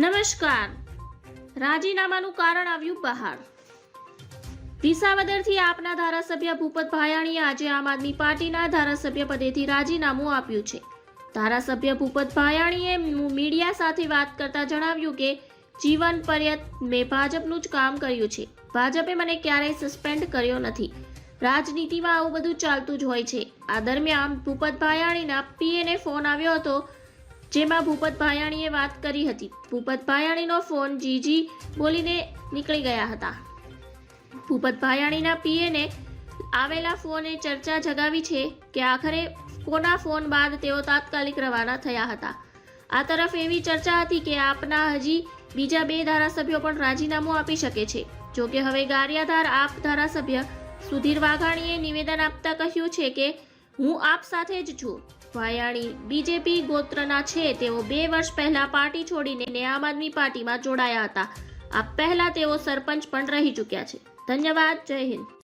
નમસ્કાર. રાજીનામાનું કારણ આવ્યું બહાર. વિસાવદરથી આપના ધારાસભ્ય ભૂપત ભાયાણીએ આજે આમ આદમી પાર્ટીના ધારાસભ્ય પદેથી રાજીનામું આપ્યું છે. ધારાસભ્ય ભૂપત ભાયાણીએ મીડિયા સાથે વાત કરતા જણાવ્યું કે જીવન પર્યંત મેં ભાજપનું જ કામ કર્યું છે. ભાજપે મને ક્યારેય સસ્પેન્ડ કર્યો નથી. રાજનીતિમાં આવું બધું ચાલતું જ હોય છે. આ દરમિયાન ભૂપત ભાયાણીના પીએને ફોન આવ્યો હતો, જેમાં ભૂપત ભાયાણીએ વાત કરી હતી. ભૂપત ભાયાણીનો ફોન જીજી બોલીને નીકળી ગયા હતા. ભૂપત ભાયાણીના પીએને આવેલા ફોને ચર્ચા જગાવી છે કે આખરે કોના ફોન બાદ તેઓ તાત્કાલિક રવાના થયા હતા. આ તરફ એવી ચર્ચા હતી કે આપના હજી બીજા 2 ધારાસભ્યો પણ રાજીનામું આપી શકે છે. જોકે હવે ગારિયાધાર આપ ધારાસભ્ય સુધીર વાઘાણીએ નિવેદન આપતા કહ્યું છે કે હું આપ સાથે જ છું. ભાયાણી બીજેપી ગોત્રના છે. તેઓ 2 વર્ષ પહેલા પાર્ટી છોડીને આમ આદમી પાર્ટીમાં જોડાયા હતા. આ પહેલા તેઓ સરપંચ પણ રહી ચૂક્યા છે. ધન્યવાદ. જય હિન્દ.